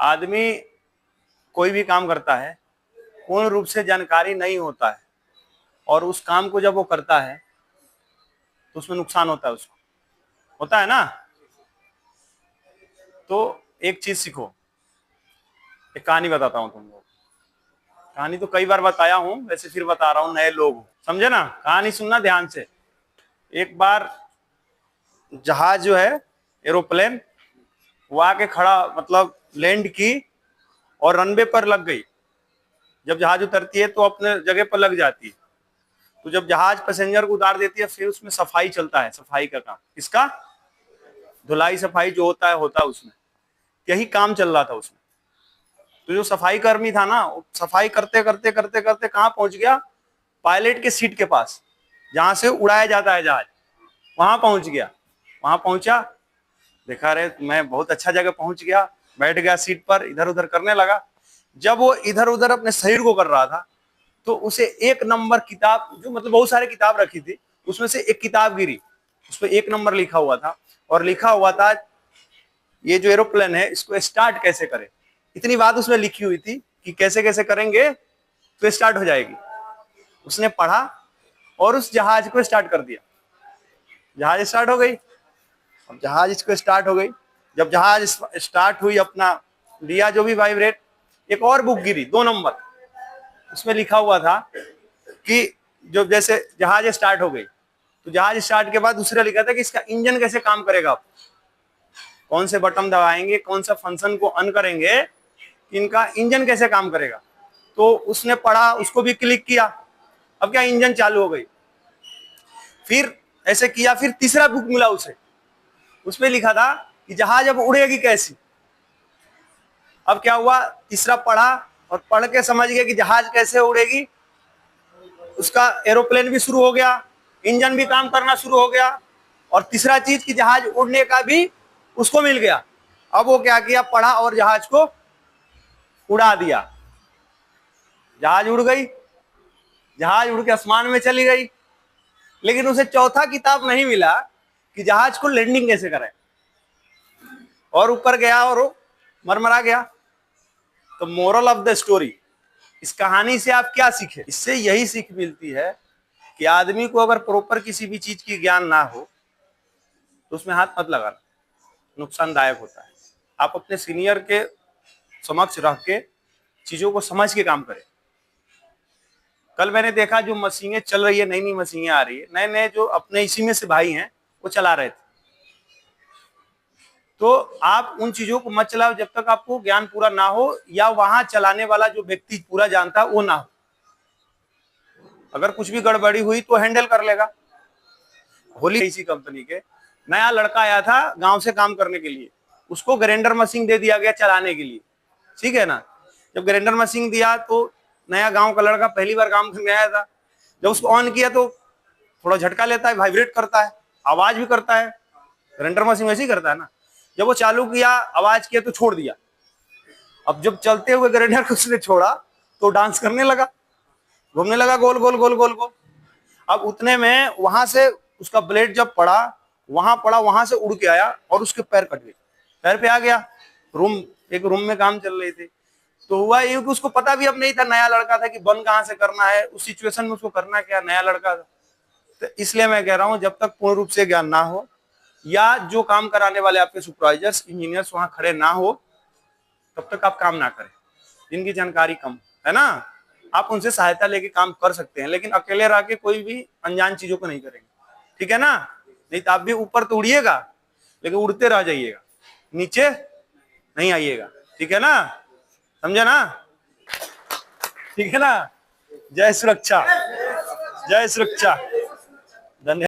आदमी कोई भी काम करता है, पूर्ण रूप से जानकारी नहीं होता है और उस काम को जब वो करता है तो उसमें नुकसान होता है, उसको होता है ना। तो एक चीज सीखो, एक कहानी बताता हूं तुमको। कहानी तो कई बार बताया हूं, वैसे फिर बता रहा हूं, नए लोग हो, समझे ना। कहानी सुनना ध्यान से। एक बार जहाज जो है, एरोप्लेन, वो आके खड़ा, मतलब लैंड की और रनवे पर लग गई। जब जहाज उतरती है तो अपने जगह पर लग जाती है। तो जब जहाज पैसेंजर को उतार देती है, फिर उसमें सफाई चलता है, सफाई का काम। इसका धुलाई सफाई जो होता है उसमें। यही काम चल रहा था उसमें। तो जो सफाई कर्मी था ना, सफाई करते करते करते करते कहां पहुंच गया? पायलट के सीट के पास, जहां से उड़ाया जाता है जहाज, वहां पहुंच गया। वहां पहुंचा, देखा रे मैं बहुत अच्छा जगह पहुंच गया, बैठ गया सीट पर, इधर उधर करने लगा। जब वो इधर उधर अपने शरीर को कर रहा था, तो उसे एक नंबर किताब, जो मतलब बहुत सारे किताब रखी थी, उसमें से एक किताब गिरी। उस पर एक नंबर लिखा हुआ था, और लिखा हुआ था ये जो एरोप्लेन है इसको स्टार्ट कैसे करें। इतनी बात उसमें लिखी हुई थी कि कैसे कैसे करेंगे तो स्टार्ट हो जाएगी। उसने पढ़ा और उस जहाज को स्टार्ट कर दिया। जहाज स्टार्ट हो गई। अब जहाज इसको स्टार्ट हो गई। जब जहाज स्टार्ट हुई, अपना लिया जो भी वाइब्रेट, एक और बुक गिरी 2 नंबर। उसमें लिखा हुआ था कि जो जैसे जहाज स्टार्ट हो गई, तो जहाज स्टार्ट के बाद दूसरा लिखा था कि इसका इंजन कैसे काम करेगा, कौन से बटन दबाएंगे, कौन सा फंक्शन को ऑन करेंगे, इनका इंजन कैसे काम करेगा। तो उसने पढ़ा, उसको भी क्लिक किया। अब क्या, इंजन चालू हो गई। फिर ऐसे किया, फिर तीसरा बुक मिला उसे, उसमें लिखा था कि जहाज अब उड़ेगी कैसी। अब क्या हुआ, तीसरा पढ़ा और पढ़ के समझ गया कि जहाज कैसे उड़ेगी। उसका एरोप्लेन भी शुरू हो गया, इंजन भी काम करना शुरू हो गया, और तीसरा चीज कि जहाज उड़ने का भी उसको मिल गया। अब वो क्या किया, पढ़ा और जहाज को उड़ा दिया। जहाज उड़ गई, जहाज उड़ के आसमान में चली गई। लेकिन उसे चौथा किताब नहीं मिला कि जहाज को लैंडिंग कैसे करें। और ऊपर गया और वो मरमरा गया। तो मोरल ऑफ द स्टोरी, इस कहानी से आप क्या सीखे? इससे यही सीख मिलती है कि आदमी को अगर प्रॉपर किसी भी चीज की ज्ञान ना हो तो उसमें हाथ मत लगाना, नुकसानदायक होता है। आप अपने सीनियर के समक्ष रह के चीजों को समझ के काम करें। कल मैंने देखा जो मशीनें चल रही है, नई नई मशीनें आ रही है, नए नए जो अपने इसी में से भाई हैं वो चला रहे थे। तो आप उन चीजों को मत चलाओ जब तक आपको ज्ञान पूरा ना हो, या वहां चलाने वाला जो व्यक्ति पूरा जानता है वो ना हो। अगर कुछ भी गड़बड़ी हुई तो हैंडल कर लेगा। होली इसी कंपनी के नया लड़का आया था गांव से काम करने के लिए, उसको ग्राइंडर मशीन दे दिया गया चलाने के लिए, ठीक है ना। जब ग्राइंडर मशीन दिया तो नया गांव का लड़का पहली बार काम करने आया था। जब उसको ऑन किया तो थोड़ा झटका लेता है, वाइब्रेट करता है, आवाज भी करता है। ग्राइंडर मशीन वैसे ही करता है ना। जब वो चालू किया, आवाज किया तो छोड़ दिया। अब जब चलते हुए ग्राइंडर को उसने छोड़ा तो डांस करने लगा, घूमने लगा गोल गोल गोल गोल गोल। अब उतने में वहां से उसका ब्लेड जब पड़ा, वहां से उड़ के आया और उसके पैर कट गए, पैर पे आ गया। एक रूम में काम चल रही थी। तो हुआ ये कि उसको पता भी अब नहीं था, नया लड़का था, कि बंद कहां से करना है, उस सिचुएशन में उसको करना क्या, नया लड़का था। तो इसलिए मैं कह रहा हूं, जब तक पूर्ण रूप से ज्ञान ना हो, या जो काम कराने वाले आपके सुपरवाइजर्स, इंजीनियर्स वहां खड़े ना हो, तब तक आप काम ना करें। जिनकी जानकारी कम है ना, आप उनसे सहायता लेके काम कर सकते हैं, लेकिन अकेले रह के कोई भी अनजान चीजों को नहीं करेंगे, ठीक है ना। नहीं तो आप भी ऊपर तो उड़िएगा, लेकिन उड़ते रह जाइएगा, नीचे नहीं आइएगा, ठीक है ना, समझे ना, ठीक है ना। जय सुरक्षा, जय सुरक्षा।